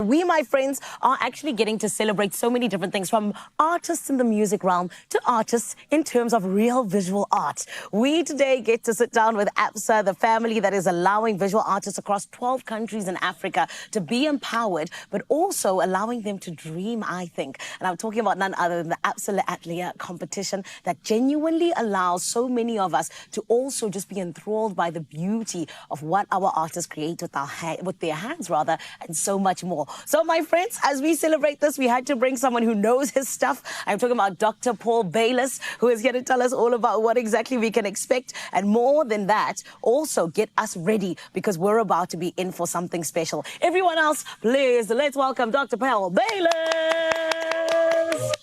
We, my friends, are actually getting to celebrate so many different things, from artists in the music realm to artists in terms of real visual art. We today get to sit down with Absa, the family that is allowing visual artists across 12 countries in Africa to be empowered, but also allowing them to dream, I think. And I'm talking about none other than the Absa Atelier competition that genuinely allows so many of us to also just be enthralled by the beauty of what our artists create with their hands, and so much more. So, my friends, as we celebrate this, we had to bring someone who knows his stuff. I'm talking about Dr. Paul Bayless, who is here to tell us all about what exactly we can expect. And more than that, also get us ready, because we're about to be in for something special. Everyone else, please, let's welcome Dr. Paul Bayless.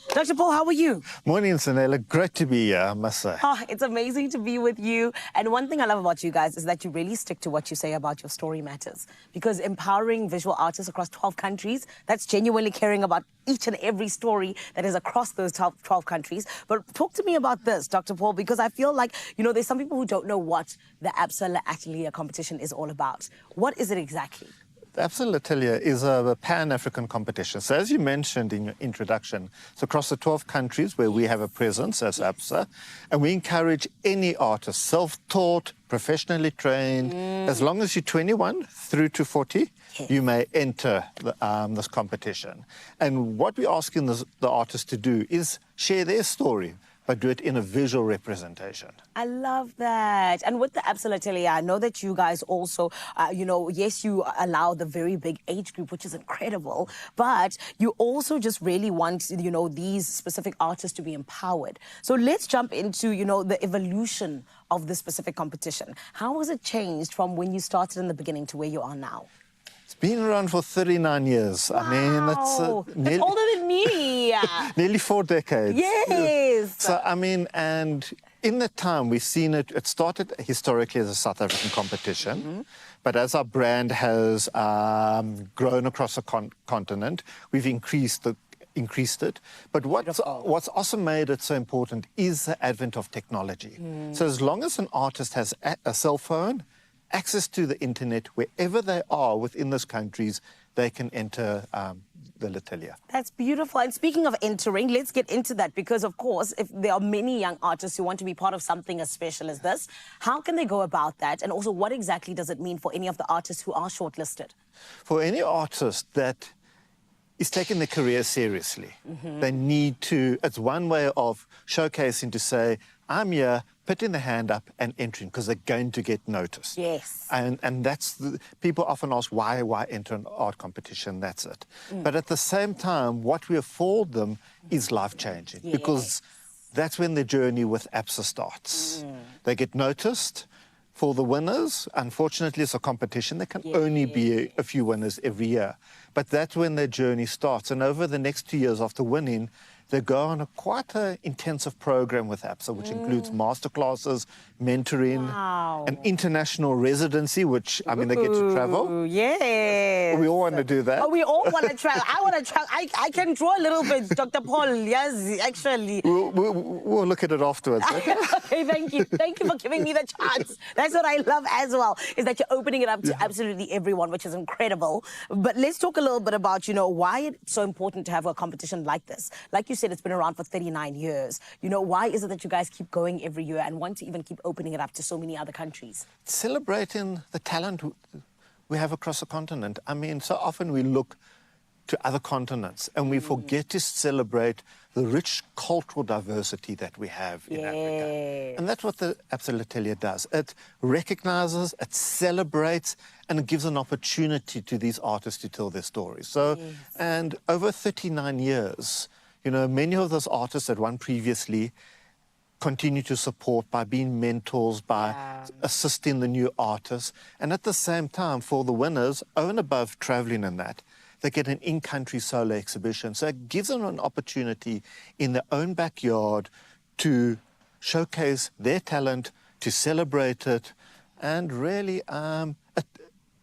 Dr. Paul, how are you? Morning, Sanela. Great to be here, I must say. Oh, it's amazing to be with you. And one thing I love about you guys is that you really stick to what you say about your story matters. Because empowering visual artists across 12 countries, that's genuinely caring about each and every story that is across those 12 countries. But talk to me about this, Dr. Paul, because I feel like, there's some people who don't know what the Absa Atelier competition is all about. What is it exactly? The Absa Atelier is a Pan-African competition. So as you mentioned in your introduction, it's across the 12 countries where we have a presence as Absa, and we encourage any artist, self-taught, professionally trained, as long as you're 21 through to 40, you may enter this competition. And what we're asking the artists to do is share their story, but do it in a visual representation. I love that. And with the Absa Atelier, I know that you guys also, yes, you allow the very big age group, which is incredible, but you also just really want, these specific artists to be empowered. So let's jump into, the evolution of this specific competition. How has it changed from when you started in the beginning to where you are now? It's been around for 39 years. Wow. I mean, that's older than me. Nearly 4 decades. Yes. So, and in that time, we've seen it started historically as a South African competition, but as our brand has grown across the continent, we've increased it. But what's also made it so important is the advent of technology. So as long as an artist has a cell phone, access to the internet, wherever they are within those countries, they can enter the Atelier. That's beautiful. And speaking of entering, let's get into that, because, of course, if there are many young artists who want to be part of something as special as this, how can they go about that? And also, what exactly does it mean for any of the artists who are shortlisted? For any artist that is taking their career seriously, they need to, it's one way of showcasing to say, I'm here, putting the hand up and entering, because they're going to get noticed. Yes. And that's, people often ask, why enter an art competition? That's it. But at the same time, what we afford them is life-changing, because that's when their journey with Absa starts. They get noticed. For the winners, unfortunately, it's a competition. There can only be a few winners every year. But that's when their journey starts. And over the next 2 years after winning, they go on quite an intensive program with Absa, which includes masterclasses, mentoring, an international residency, which, they get to travel. Yes. We all want to do that. Oh, we all want to travel. I want to travel. I can draw a little bit, Dr. Paul. Yes, actually. We'll look at it afterwards. Okay? Okay, thank you. Thank you for giving me the chance. That's what I love as well, is that you're opening it up to absolutely everyone, which is incredible. But let's talk a little bit about, why it's so important to have a competition like this. Like you said, it's been around for 39 years. Why is it that you guys keep going every year and want to even keep opening it up to so many other countries? Celebrating the talent we have across the continent. So often we look to other continents and we forget to celebrate the rich cultural diversity that we have in Africa. And that's what the Absa Atelier does. It recognizes, it celebrates, and it gives an opportunity to these artists to tell their stories. So, and over 39 years, many of those artists that won previously continue to support by being mentors, by assisting the new artists. And at the same time, for the winners, over and above traveling in that, they get an in-country solo exhibition. So it gives them an opportunity in their own backyard to showcase their talent, to celebrate it, and really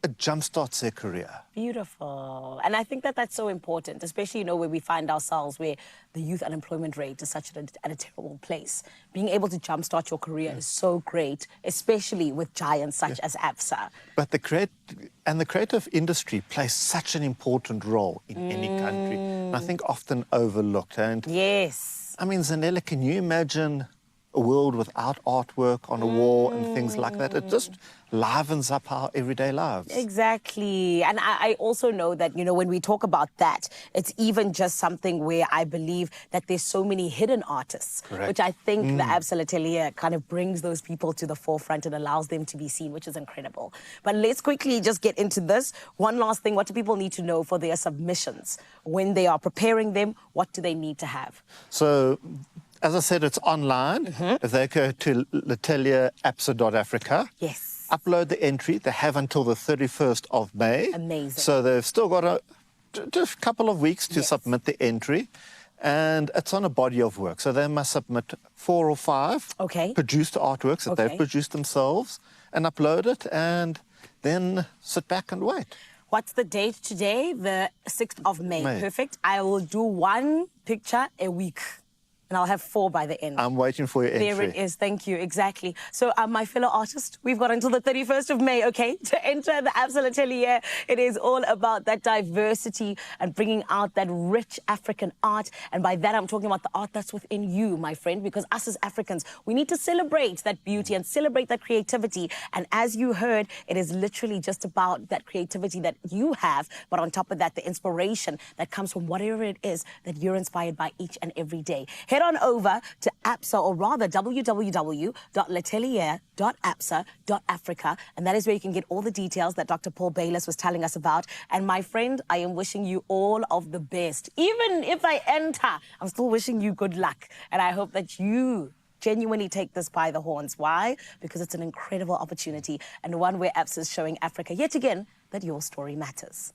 it jumpstarts their career. Beautiful. And I think that that's so important, especially, you know, where we find ourselves, where the youth unemployment rate is such at a terrible place. Being able to jumpstart your career is so great, especially with giants such as Absa. But the creative industry plays such an important role in any country, and I think often overlooked. And Yes. I mean, Zanella, can you imagine a world without artwork on a wall and things like that? It just livens up our everyday lives. Exactly. And I also know that, you know, when we talk about that, it's even just something where I believe that there's so many hidden artists, Correct. which I think the Absa Atelier kind of brings those people to the forefront and allows them to be seen, which is incredible. But let's quickly just get into this. One last thing, what do people need to know for their submissions? When they are preparing them, what do they need to have? So, as I said, it's online. If they go to l'atelierabsa.africa, Yes. upload the entry. They have until the 31st of May. Amazing. So they've still got just a couple of weeks to Yes. submit the entry. And it's on a body of work. So they must submit 4 or 5 produced artworks that they've produced themselves and upload it, and then sit back and wait. What's the date today? The 6th of May. Perfect. I will do 1 picture a week. And I'll have 4 by the end. I'm waiting for your entry. There it is. Thank you. Exactly. So, my fellow artists, we've got until the 31st of May, okay, to enter the Absa Atelier. It is all about that diversity and bringing out that rich African art. And by that, I'm talking about the art that's within you, my friend, because us as Africans, we need to celebrate that beauty and celebrate that creativity. And as you heard, it is literally just about that creativity that you have, but on top of that, the inspiration that comes from whatever it is that you're inspired by each and every day. Head on over to Absa, or rather www.l'atelier.absa.africa, and that is where you can get all the details that Dr. Paul Bayless was telling us about. And my friend, I am wishing you all of the best. Even if I enter, I'm still wishing you good luck. And I hope that you genuinely take this by the horns. Why? Because it's an incredible opportunity, and one where Absa is showing Africa yet again that your story matters.